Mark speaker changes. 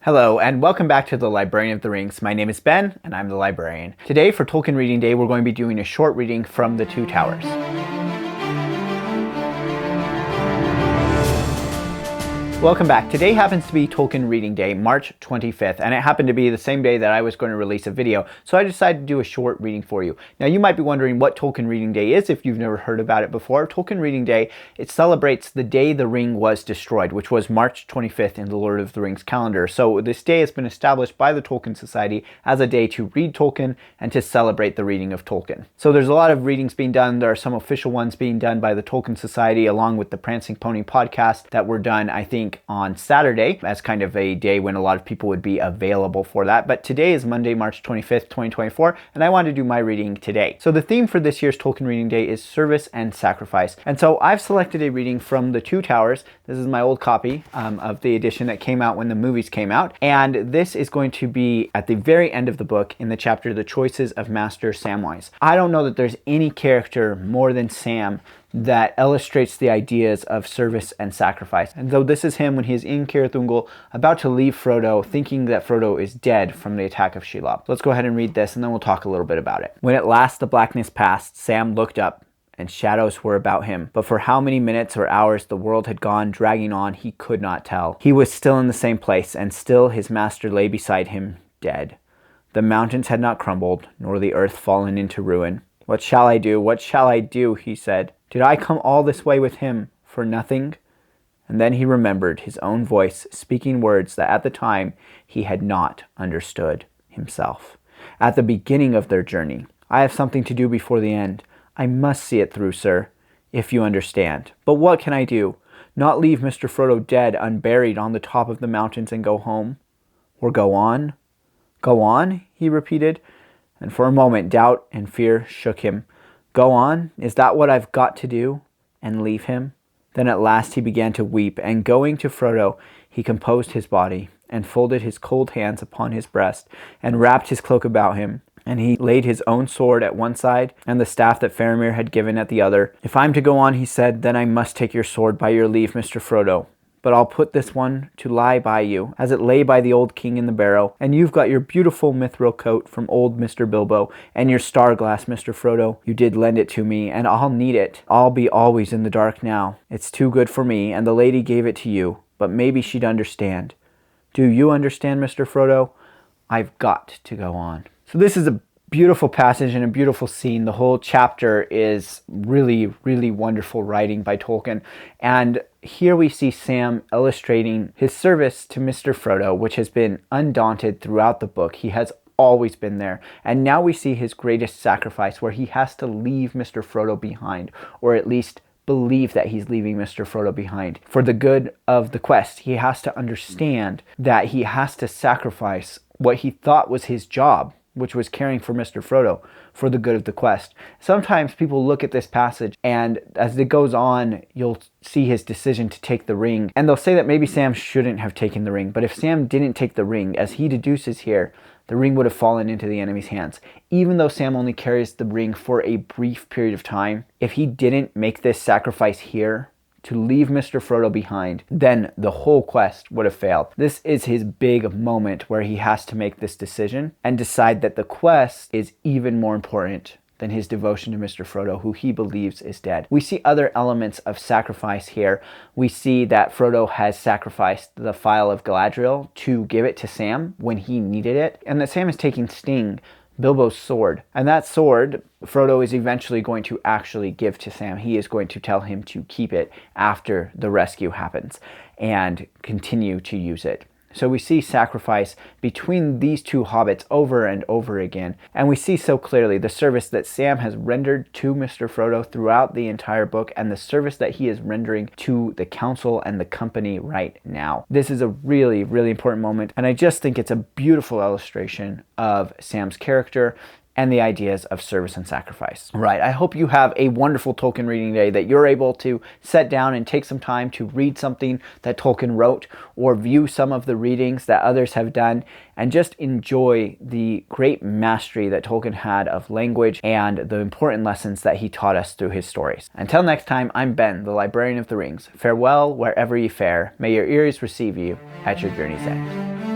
Speaker 1: Hello, and welcome back to the Librarian of the Rings. My name is Ben, and I'm the librarian. Today, for Tolkien Reading Day, we're going to be doing a short reading from The Two Towers. Welcome back. Today happens to be Tolkien Reading Day, March 25th, and it happened to be the same day that I was going to release a video, so I decided to do a short reading for you. Now, you might be wondering what Tolkien Reading Day is if you've never heard about it before. Tolkien Reading Day, it celebrates the day the ring was destroyed, which was March 25th in the Lord of the Rings calendar. So this day has been established by the Tolkien Society as a day to read Tolkien and to celebrate the reading of Tolkien. So there's a lot of readings being done. There are some official ones being done by the Tolkien Society along with the Prancing Pony podcast that were done, I think, on Saturday as kind of a day when a lot of people would be available for that. But today is Monday, March 25th, 2024, and I wanted to do my reading today. So the theme for this year's Tolkien Reading Day is service and sacrifice. And so I've selected a reading from The Two Towers. This is my old copy of the edition that came out when the movies came out. And this is going to be at the very end of the book in the chapter, The Choices of Master Samwise. I don't know that there's any character more than Sam that illustrates the ideas of service and sacrifice. And though this is him when he is in Caer Thungol, about to leave Frodo, thinking that Frodo is dead from the attack of Shelob. Let's go ahead and read this, and then we'll talk a little bit about it. When at last the blackness passed, Sam looked up, and shadows were about him. But for how many minutes or hours the world had gone dragging on, he could not tell. He was still in the same place, and still his master lay beside him, dead. The mountains had not crumbled, nor the earth fallen into ruin. "What shall I do? What shall I do?" he said. "Did I come all this way with him for nothing?" And then he remembered his own voice speaking words that at the time he had not understood himself. At the beginning of their journey, "I have something to do before the end. I must see it through, sir, if you understand. But what can I do? Not leave Mr. Frodo dead, unburied on the top of the mountains and go home? Or go on?" "Go on?" he repeated, and for a moment doubt and fear shook him. "Go on? Is that what I've got to do? And leave him?" Then at last he began to weep, and going to Frodo, he composed his body, and folded his cold hands upon his breast, and wrapped his cloak about him. And he laid his own sword at one side, and the staff that Faramir had given at the other. "If I'm to go on," he said, "then I must take your sword by your leave, Mr. Frodo. But I'll put this one to lie by you, as it lay by the old king in the barrow. And you've got your beautiful mithril coat from old Mr. Bilbo, and your star glass, Mr. Frodo. You did lend it to me, and I'll need it. I'll be always in the dark now. It's too good for me, and the lady gave it to you, but maybe she'd understand. Do you understand, Mr. Frodo? I've got to go on." So this is a beautiful passage and a beautiful scene. The whole chapter is really, really wonderful writing by Tolkien. And here we see Sam illustrating his service to Mr. Frodo, which has been undaunted throughout the book. He has always been there. And now we see his greatest sacrifice, where he has to leave Mr. Frodo behind, or at least believe that he's leaving Mr. Frodo behind. For the good of the quest, he has to understand that he has to sacrifice what he thought was his job, which was caring for Mr. Frodo, for the good of the quest. Sometimes people look at this passage, and as it goes on, you'll see his decision to take the ring, and they'll say that maybe Sam shouldn't have taken the ring. But if Sam didn't take the ring, as he deduces here, the ring would have fallen into the enemy's hands. Even though Sam only carries the ring for a brief period of time, if he didn't make this sacrifice here, to leave Mr. Frodo behind, then the whole quest would have failed. This is his big moment where he has to make this decision and decide that the quest is even more important than his devotion to Mr. Frodo, who he believes is dead. We see other elements of sacrifice here. We see that Frodo has sacrificed the Phial of Galadriel to give it to Sam when he needed it, and that Sam is taking Sting, Bilbo's sword. And that sword, Frodo is eventually going to actually give to Sam. He is going to tell him to keep it after the rescue happens and continue to use it. So we see sacrifice between these two hobbits over and over again. And we see so clearly the service that Sam has rendered to Mr. Frodo throughout the entire book, and the service that he is rendering to the council and the company right now. This is a really, really important moment, and I just think it's a beautiful illustration of Sam's character and the ideas of service and sacrifice. Right, I hope you have a wonderful Tolkien reading day, that you're able to sit down and take some time to read something that Tolkien wrote, or view some of the readings that others have done, and just enjoy the great mastery that Tolkien had of language and the important lessons that he taught us through his stories. Until next time, I'm Ben, the Librarian of the Rings. Farewell wherever you fare. May your ears receive you at your journey's end.